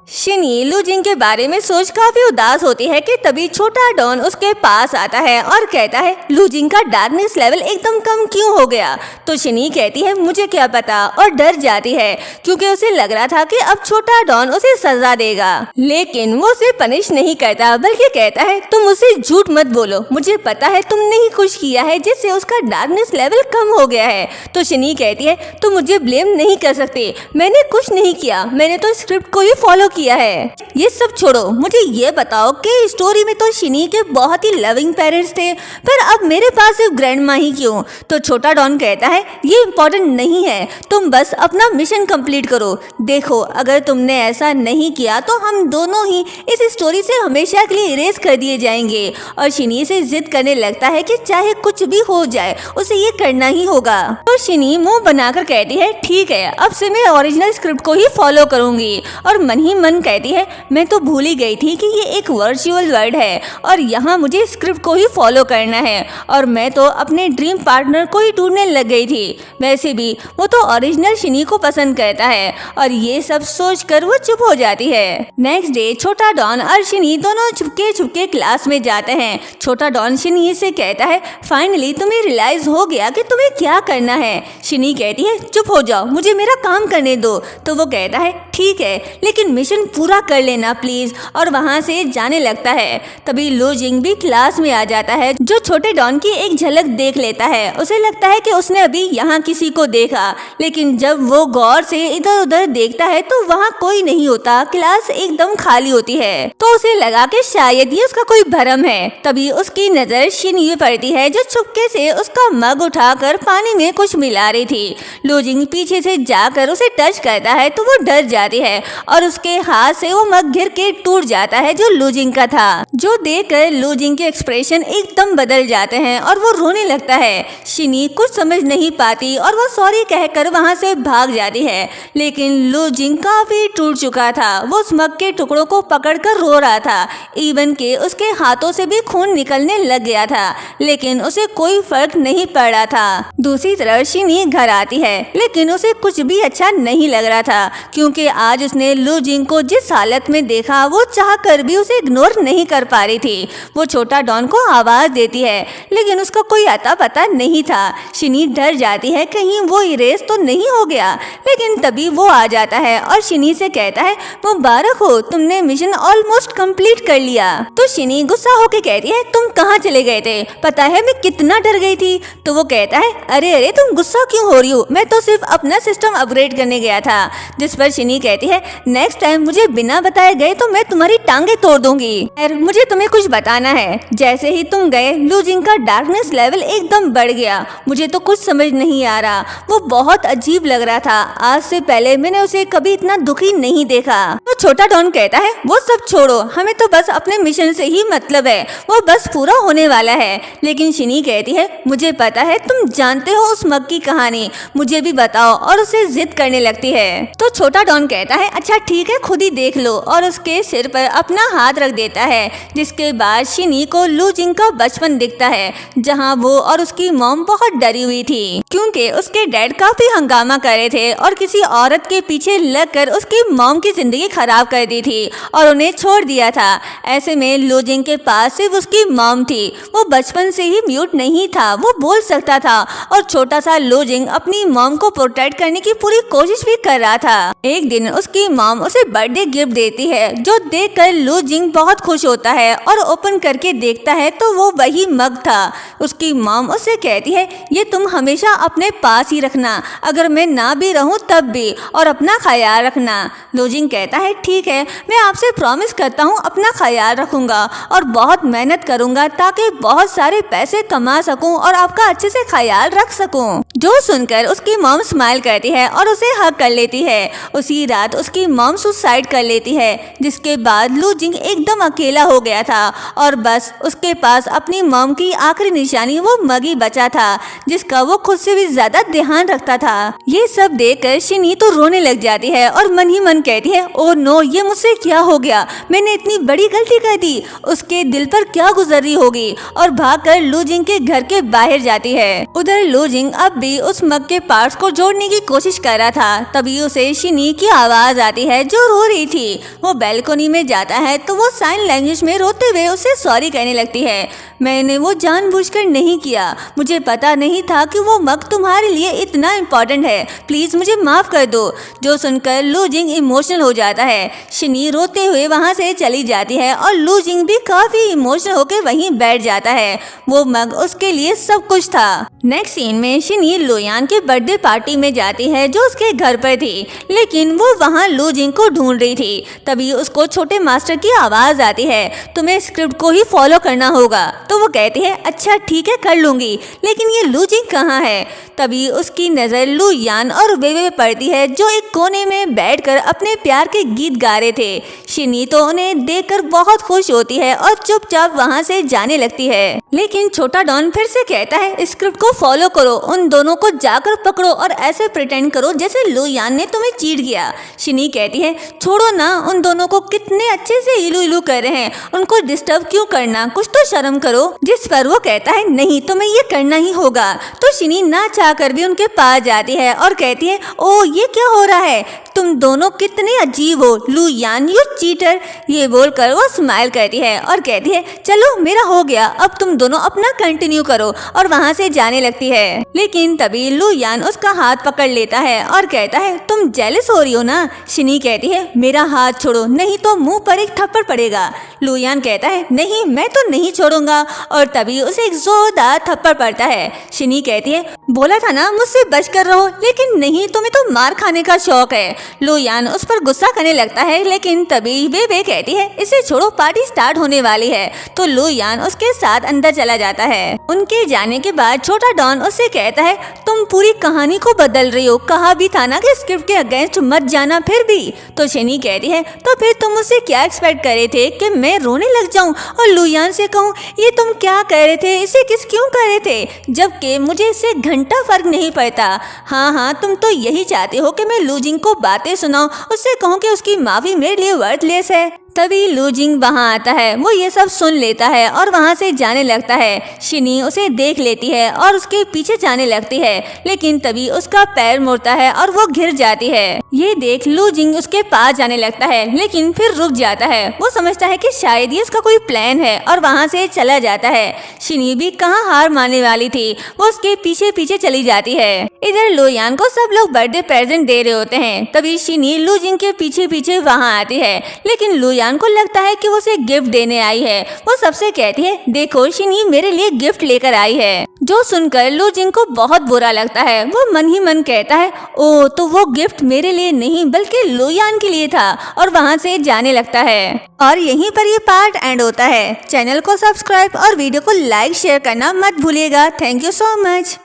शिनी losing के बारे में सोच काफी उदास होती है कि तभी छोटा डॉन उसके पास आता है और कहता है लूजिंग का डार्कनेस लेवल एकदम कम क्यों हो गया। तो शिनी कहती है मुझे क्या पता और डर जाती है क्योंकि उसे लग रहा था कि अब छोटा डॉन उसे सजा देगा, लेकिन वो उसे पनिश नहीं करता बल्कि कहता है तुम उसे झूठ मत बोलो, मुझे पता है तुमने ही कुछ किया है जिससे उसका डार्कनेस लेवल कम हो गया है। तो शिनी कहती है तुम मुझे ब्लेम नहीं कर सकते, मैंने कुछ नहीं किया, मैंने तो स्क्रिप्ट को ही फॉलो किया है। ये सब छोड़ो, मुझे ये बताओ कि स्टोरी में तो शिनी के बहुत ही लविंग पेरेंट्स थे, पर अब मेरे पास सिर्फ ग्रैंड माँ ही क्यों। तो छोटा डॉन कहता है ये इम्पोर्टेंट नहीं है, तुम बस अपना मिशन कंप्लीट करो। देखो अगर तुमने ऐसा नहीं किया तो हम दोनों ही इस स्टोरी से हमेशा के लिए इरेज कर दिए जाएंगे। और शिनी से जिद करने लगता है कि चाहे कुछ भी हो जाए उसे ये करना ही होगा। तो शिनी मुंह बनाकर कहती है ठीक है, अब से मैं ओरिजिनल स्क्रिप्ट को ही फॉलो करूंगी। और मन ही मन कहती है मैं तो भूल ही गई थी कि ये एक वर्चुअल वर्ल्ड है और यहाँ मुझे स्क्रिप्ट को ही फॉलो करना है, और मैं तो अपने ड्रीम पार्टनर को ही ढूंढने लग गई थी। वैसे भी वो तो ओरिजिनल शिनी को पसंद करता है। और ये सब सोचकर वो चुप हो जाती है। नेक्स्ट डे छोटा डॉन और शिनी दोनों छुपके छुपके क्लास में जाते हैं। छोटा डॉन शिनी से कहता है फाइनली तुम्हें रियलाइज हो गया कि तुम्हें क्या करना है। शिनी कहती है चुप हो जाओ, मुझे मेरा काम करने दो। तो वो कहता है ठीक है, लेकिन मिशन पूरा कर लेना प्लीज, और वहाँ से जाने लगता है। तभी लूजिंग भी क्लास में आ जाता है, जो छोटे डॉन की एक झलक देख लेता है। उसे लगता है कि उसने अभी यहाँ किसी को देखा, लेकिन जब वो गौर से इधर उधर देखता है तो वहाँ कोई नहीं होता, क्लास एकदम खाली होती है। तो उसे लगा कि शायद ये उसका कोई भ्रम है। तभी उसकी नजर शिनी पे पड़ती है, जो चुपके से उसका मग उठाकर पानी में कुछ मिला रही थी। लूजिंग पीछे से जाकर उसे टच करता है तो वो डर जाती है और उसके हाथ से वो मग गिर के टूट जाता है, जो लूजिंग का था। जो देखकर लूजिंग के एक्सप्रेशन एकदम बदल जाते हैं और वो रोने लगता है। शिनी कुछ समझ नहीं पाती और वो सॉरी कहकर वहाँ से भाग जाती है, लेकिन लूजिंग काफी टूट चुका था। वो उस मग के टुकड़ों को पकड़कर रो रहा था, इवन के उसके हाथों से भी खून निकलने लग गया था, लेकिन उसे कोई फर्क नहीं पड़ रहा था। दूसरी तरफ शिनी घर आती है, लेकिन उसे कुछ भी अच्छा नहीं लग रहा था, क्योंकि आज उसने लूजिंग को जिस हालत में देखा वो चाहकर भी उसे इग्नोर नहीं कर पा रही थी। वो छोटा डॉन को आवाज देती है, लेकिन उसका कोई अता पता नहीं था। शिनी डर जाती है कहीं वो इरेज तो नहीं हो गया, लेकिन तभी वो आ जाता है और शिनी से कहता है मुबारक हो, तुमने मिशन ऑलमोस्ट कंप्लीट कर लिया। तो शिनी गुस्सा होके कहती है तुम कहाँ चले गए थे, पता है मैं कितना डर गई थी। तो वो कहता है अरे अरे तुम गुस्सा क्यों हो रही हो, मैं तो सिर्फ अपना सिस्टम अपग्रेड करने गया था। जिस पर शिनी कहती है नेक्स्ट टाइम मुझे बिना बताए गए तो मैं तुम्हारी टांगे तोड़ दूंगी। मुझे तुम्हें कुछ बताना है, जैसे ही तुम गए लूजिंग का डार्कनेस लेवल एकदम बढ़ गया, मुझे तो कुछ समझ नहीं आ रहा, वो बहुत अजीब लग रहा था। आज से पहले मैंने उसे कभी इतना दुखी नहीं देखा। तो छोटा डॉन कहता है वो सब छोड़ो, हमें तो बस अपने मिशन से ही मतलब है, वो बस पूरा होने वाला है। लेकिन शिनी कहती है मुझे पता है तुम जानते हो उस मग की कहानी, मुझे भी बताओ, और उसे जिद करने लगती है। तो छोटा डॉन कहता है अच्छा ठीक है, खुद ही देख लो, और उसके सिर पर अपना हाथ रख देता है। जिसके बाद शिनी को लूजिंग का बचपन दिखता है, जहाँ वो और उसकी मॉम बहुत डरी हुई थी, क्योंकि उसके डैड काफी हंगामा कर रहे थे और किसी औरत के पीछे लगकर उसकी मॉम की जिंदगी खराब कर दी थी और उन्हें छोड़ दिया था। ऐसे में लूजिंग के पास सिर्फ उसकी मॉम थी, वो बचपन से ही म्यूट नहीं था, वो बोल सकता था, और छोटा सा लूजिंग अपनी मॉम को प्रोटेक्ट करने की पूरी कोशिश भी कर रहा था। एक दिन उसकी मॉम उसे बर्थडे गिफ्ट देती है, जो देखकर लूजिंग बहुत खुश होता है और ओपन करके देखता है तो वो वही मग था। उसकी मॉम उससे कहती है ये तुम हमेशा अपने पास ही रखना, अगर मैं ना भी रहूं तब भी, और अपना ख्याल रखना। लूजिंग कहता है ठीक है, मैं आपसे प्रॉमिस करता हूँ अपना ख्याल रखूंगा और बहुत मेहनत करूंगा ताकि बहुत सारे पैसे कमा सकूं और आपका अच्छे से ख्याल रख सकूं। जो सुनकर उसकी मॉम स्माइल करती है और उसे हग कर लेती है। उसी रात उसकी मॉम सुसाइड कर लेती है, जिसके बाद लूजिंग एकदम अकेला हो गया था और बस उसके पास अपनी मॉम की आखिरी निशानी वो मगी बचा था, जिसका वो खुद से भी ज्यादा ध्यान रखता था। ये सब देखकर शिनी तो रोने लग जाती है और मन ही मन कहती है ओ नो, ये मुझसे क्या हो गया, मैंने इतनी बड़ी गलती कर दी। उसके दिल पर क्या गुजर रही होगी, और भागकर लूजिंग के घर के बाहर जाती है। उधर लूजिंग अब भी उस मग के पार्ट्स को जोड़ने की कोशिश कर रहा था। तभी उसे शिनी की आवाज आती है, जो हो रही थी। वो बैल्कनी में जाता है तो वो साइन लैंग्वेज में रोते हुए उसे सॉरी कहने लगती है। मैंने वो जानबूझकर नहीं किया, मुझे पता नहीं था कि वो मग तुम्हारे लिए इतना इम्पोर्टेंट है, प्लीज मुझे माफ कर दो। जो सुनकर लू जिंग इमोशनल हो जाता है। शिनी रोते हुए वहां से चली जाती है और लू जिंग भी काफी इमोशनल होकर वहीं बैठ जाता है। वो मग उसके लिए सब कुछ था। नेक्स्ट सीन में शिनी लुयान के बर्थडे पार्टी में जाती है जो उसके घर पर थी, लेकिन वो वहाँ लू जिंग को ढूंढ रही थी। तभी उसको छोटे मास्टर की आवाज आती है, तुम्हें स्क्रिप्ट को ही फॉलो करना होगा। तो वो कहती है अच्छा ठीक है कर लूंगी, लेकिन ये लू जिंग कहाँ है। तभी उसकी नज़र लू यान और वेवे पे पड़ती है जो एक कोने में बैठकर अपने प्यार के गीत गा रहे थे। शिनी तो उन्हें देखकर बहुत खुश होती है और चुपचाप वहाँ से जाने लगती है, लेकिन छोटा डॉन फिर से कहता है स्क्रिप्ट को फॉलो करो, उन दोनों को जाकर पकड़ो और ऐसे प्रिटेंड करो जैसे लू यान ने तुम्हें चीट किया। शिनी कहती है छोड़ो ना, उन दोनों को कितने अच्छे से इलू इलू कर रहे हैं, उनको डिस्टर्ब क्यों करना, कुछ तो शर्म करो। जिस पर वो कहता है नहीं तुम्हें ये करना ही होगा। तो शिनी ना चाहकर भी उनके पास जाती है और कहती है ओ ये क्या हो रहा है, तुम दोनों कितने अजीब हो लू यान, यू चीटर। ये बोलकर वो स्माइल करती है और कहती है चलो मेरा हो गया, अब तुम दोनों अपना कंटिन्यू करो, और वहाँ से जाने लगती है। लेकिन तभी लू यान उसका हाथ पकड़ लेता है और कहता है तुम जेलस हो रही हो ना। शिनी कहती है मेरा हाथ छोड़ो नहीं तो मुंह पर एक थप्पड़ पड़ेगा। लू यान कहता है नहीं मैं तो नहीं छोड़ूंगा, और तभी उसे एक जोरदार थप्पड़ पड़ता है। शिनी कहती है बोला था ना मुझसे बच कर रहो, लेकिन नहीं तुम्हें तो मार खाने का शौक है। लू यान उस पर गुस्सा करने लगता है, लेकिन तभी वे कहती है इसे छोड़ो पार्टी स्टार्ट होने वाली है। तो लू यान उसके साथ अंदर चला जाता है। उनके जाने के बाद छोटा डॉन उससे कहता है तुम पूरी कहानी को बदल रही हो, कहा भी था ना कि स्क्रिप्ट के अगेंस्ट मत जाना फिर भी। तो शिनी कहती है तो फिर तुम मुझसे क्या एक्सपेक्ट कर रहे थे कि मैं रोने लग जाऊं और लू यान से कहूं ये तुम क्या कर रहे थे, इसे किस क्यों कर रहे थे, जबकि मुझे इससे घंटा फर्क नहीं पड़ता। हाँ तुम तो यही चाहते हो कि मैं लू जिंग को बातें सुनाऊं, उससे कहूं कि उसकी माफी मेरे लिए वर्थलेस है। तभी लू जिंग वहाँ आता है, वो ये सब सुन लेता है और वहाँ से जाने लगता है। शिनी उसे देख लेती है और उसके पीछे जाने लगती है, लेकिन तभी उसका पैर मुड़ता है और वो गिर जाती है। ये देख लू जिंग उसके पास जाने लगता है, लेकिन फिर रुक जाता है। वो समझता है कि शायद ये उसका कोई प्लान है और वहाँ से चला जाता है। शिनी भी कहाँ हार मानने वाली थी, वो उसके पीछे पीछे चली जाती है। इधर लू यान को सब लोग बर्थडे प्रेजेंट दे रहे होते हैं। तभी शिनी लू जिंग के पीछे पीछे वहाँ आती है, लेकिन लू यान को लगता है कि वो उसे गिफ्ट देने आई है। वो सबसे कहती है देखो शिनी मेरे लिए गिफ्ट लेकर आई है। जो सुनकर लू जिंग को बहुत बुरा लगता है। वो मन ही मन कहता है ओ तो वो गिफ्ट मेरे लिए नहीं बल्कि लू यान के लिए था, और वहाँ से जाने लगता है। और यहीं पर ये पार्ट एंड होता है। चैनल को सब्सक्राइब और वीडियो को लाइक शेयर करना मत भूलिएगा। Thank you so much.